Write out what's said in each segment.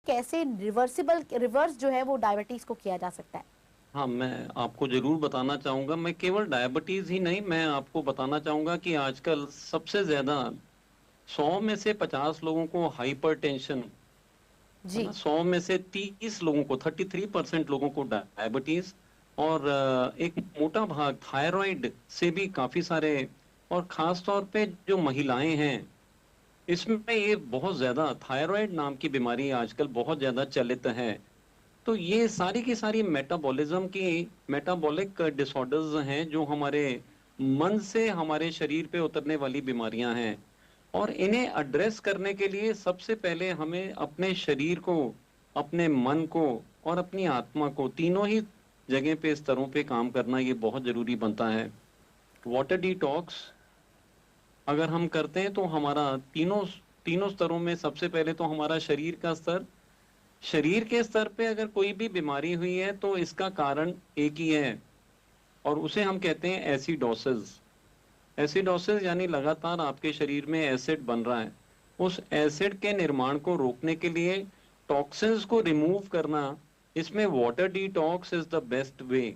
कैसे रिवर्स जो है वो डायबिटीज को किया जा सकता है? हाँ, मैं आपको ज़रूर बताना चाहूँगा। मैं केवल डायबिटीज़ ही नहीं, मैं आपको बताना चाहूँगा कि आजकल सबसे ज़्यादा 100 में से 50 लोगों को हाइपरटेंशन, है ना? जी। 100 में से 30 लोगों को 33% लोगों को डायबिटीज़ और एक मोटा भाग थायरॉइड से भी काफ़ी सारे, और ख़ास तौर पे जो महिलाएँ हैं, इसमें ये बहुत ज़्यादा थायरॉइड नाम की बीमारी आजकल बहुत ज़्यादा चलित है। तो ये सारी की सारी मेटाबॉलिज्म की मेटाबॉलिक डिसऑर्डर्स हैं, जो हमारे मन से हमारे शरीर पे उतरने वाली बीमारियां हैं। और इन्हें एड्रेस करने के लिए सबसे पहले हमें अपने शरीर को, अपने मन को और अपनी आत्मा को, तीनों ही जगह पे, स्तरों पे काम करना ये बहुत जरूरी बनता है। वाटर डिटॉक्स अगर हम करते हैं तो हमारा तीनों तीनों स्तरों में, सबसे पहले तो हमारा शरीर का स्तर, शरीर के स्तर पे अगर कोई भी बीमारी हुई है तो इसका कारण एक ही है, और उसे हम कहते हैं एसिडोसिस। एसिडोसिस यानी लगातार आपके शरीर में एसिड बन रहा है। उस एसिड के निर्माण को रोकने के लिए, टॉक्सिन्स को रिमूव करना, इसमें water detox is the best way.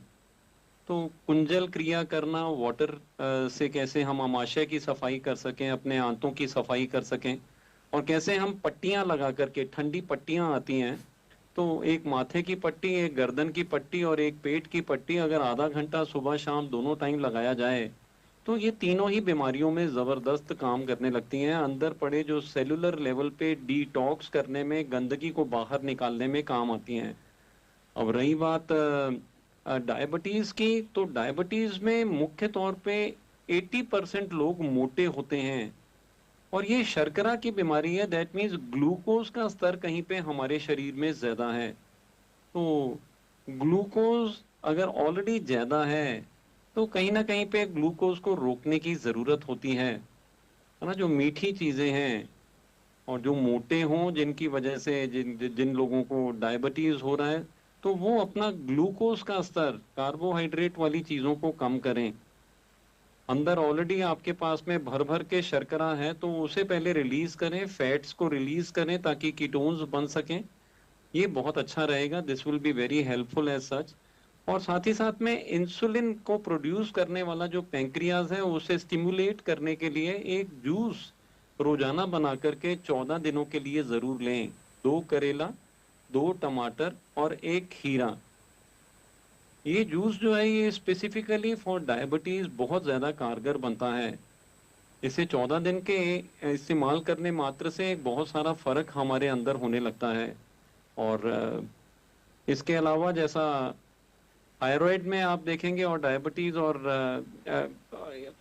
तो कुंजल क्रिया करना, वाटर से कैसे हम आमाशय की सफाई कर सकें, अपने आंतों की सफाई कर सकें, और कैसे हम पट्टियां लगा करके, ठंडी पट्टियां आती हैं, तो एक माथे की पट्टी, एक गर्दन की पट्टी और एक पेट की पट्टी अगर आधा घंटा सुबह शाम दोनों टाइम लगाया जाए, तो ये तीनों ही बीमारियों में जबरदस्त काम करने लगती हैं। अंदर पड़े जो सेलुलर लेवल पे डिटॉक्स करने में, गंदगी को बाहर निकालने में काम आती हैं। अब रही बात डायबिटीज की, तो डायबिटीज में मुख्य तौर पे 80% लोग मोटे होते हैं, और ये शर्करा की बीमारी है। दैट मीन्स ग्लूकोज का स्तर कहीं पे हमारे शरीर में ज्यादा है। तो ग्लूकोज अगर ऑलरेडी ज्यादा है, तो कहीं ना कहीं पे ग्लूकोज को रोकने की जरूरत होती है ना? जो मीठी चीजें हैं, और जो मोटे हों, जिनकी वजह से जिन जिन लोगों को डायबिटीज हो रहा है, तो वो अपना ग्लूकोज का स्तर, कार्बोहाइड्रेट वाली चीजों को कम करें। अंदर ऑलरेडी आपके पास में भर भर के शर्करा है, तो उसे पहले रिलीज करें, फैट्स को रिलीज करें ताकि कीटोन्स बन सकें। ये बहुत अच्छा रहेगा, this will be very helpful as such. और साथ ही साथ में इंसुलिन को प्रोड्यूस करने वाला जो पैंक्रियाज है, उसे स्टिमुलेट करने के लिए एक जूस रोजाना बना करके 14 दिनों के लिए जरूर लें। 2 करेला, 2 टमाटर और एक खीरा। ये जूस जो है, ये स्पेसिफिकली फॉर डायबिटीज बहुत ज्यादा कारगर बनता है। इसे 14 दिन के इस्तेमाल करने मात्र से एक बहुत सारा फर्क हमारे अंदर होने लगता है। और इसके अलावा, जैसा थायराइड में आप देखेंगे, और डायबिटीज और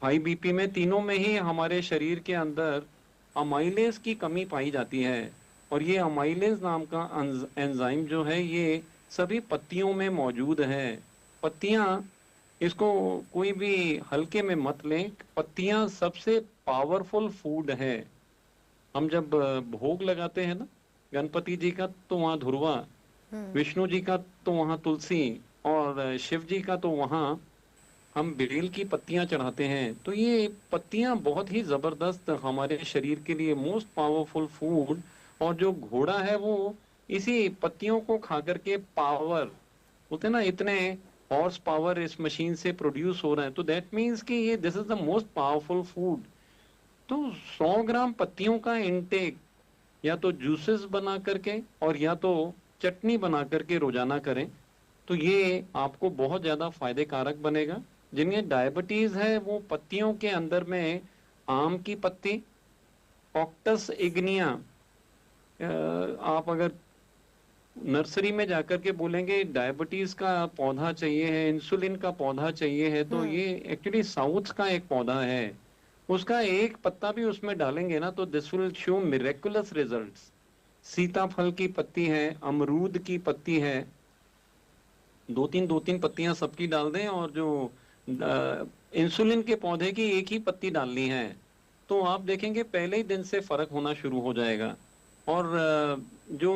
हाई बीपी में, तीनों में ही हमारे शरीर के अंदर अमाइलेज की कमी पाई जाती है। और ये अमाइलेज नाम का एंजाइम जो है, ये सभी पत्तियों में मौजूद है। पत्तियां, इसको कोई भी हल्के में मत लें। पत्तियां सबसे पावरफुल फूड है। हम जब भोग लगाते हैं ना, गणपति जी का तो वहाँ धुर्वा, हम्म। विष्णु जी का तो वहाँ तुलसी, और शिव जी का तो वहाँ हम बेल की पत्तियां चढ़ाते हैं। तो ये पत्तियां बहुत ही जबरदस्त, हमारे शरीर के लिए मोस्ट पावरफुल फूड। और जो घोड़ा है, वो इसी पत्तियों को खा करके पावर, बोलते हैं ना, इतने हॉर्स पावर इस मशीन से प्रोड्यूस हो रहा है। तो दैट मीन्स कि ये this is the most powerful food. तो 100 ग्राम पत्तियों का इनटेक, या तो जूसेस बना करके और या तो चटनी बना करके रोजाना करें, तो ये आपको बहुत ज्यादा फायदे कारक बनेगा। जिन्हें डायबिटीज है, वो पत्तियों के अंदर में आम की पत्ती, ऑक्टस इग्निया, आप अगर नर्सरी में जाकर के बोलेंगे डायबिटीज का पौधा चाहिए है, इंसुलिन का पौधा चाहिए है, तो हम्म। ये एक्चुअली साउथ का एक पौधा है। उसका एक पत्ता भी उसमें डालेंगे ना, तो this will show miraculous results. सीताफल की पत्ती है, अमरूद की पत्ती है, दो तीन पत्तियां सबकी डाल दें, और जो इंसुलिन के पौधे की एक ही पत्ती डालनी है, तो आप देखेंगे पहले ही दिन से फर्क होना शुरू हो जाएगा। और जो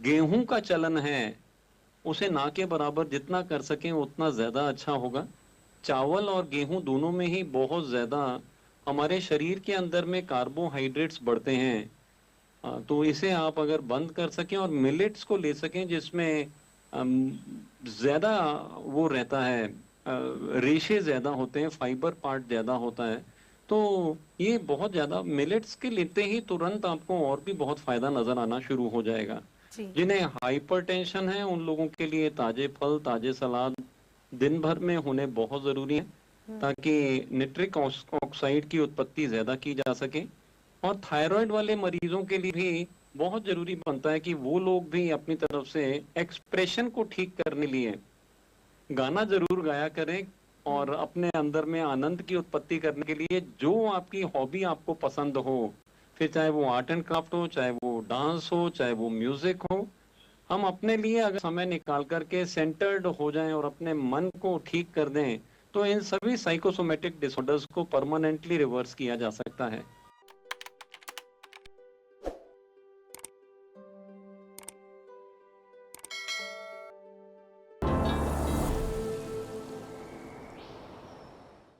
गेहूं का चलन है, उसे ना के बराबर जितना कर सकें उतना ज्यादा अच्छा होगा। चावल और गेहूं दोनों में ही बहुत ज्यादा हमारे शरीर के अंदर में कार्बोहाइड्रेट्स बढ़ते हैं। तो इसे आप अगर बंद कर सकें और मिलेट्स को ले सकें जिसमें ज्यादा वो रहता है, रेशे ज्यादा होते हैं, फाइबर पार्ट ज्यादा होता है, तो ये बहुत ज्यादा मिलेट्स के लेते ही तुरंत आपको और भी बहुत फायदा नजर आना शुरू हो जाएगा। जी। जिन्हें हाइपरटेंशन है उन लोगों के लिए ताजे फल, ताजे सलाद दिन भर में होने बहुत जरूरी है, हम्म। ताकि निट्रिक ऑक्साइड की उत्पत्ति ज्यादा की जा सके। और थायराइड वाले मरीजों के लिए भी बहुत जरूरी बनता है कि वो लोग भी अपनी तरफ से एक्सप्रेशन को ठीक करने लिए गाना जरूर गाया करें, और अपने अंदर में आनंद की उत्पत्ति करने के लिए जो आपकी हॉबी आपको पसंद हो, फिर चाहे वो आर्ट एंड क्राफ्ट हो, चाहे वो डांस हो, चाहे वो म्यूजिक हो, हम अपने लिए अगर समय निकाल करके सेंटर्ड हो जाएं और अपने मन को ठीक कर दें, तो इन सभी साइकोसोमेटिक डिसऑर्डर्स को परमानेंटली रिवर्स किया जा सकता है।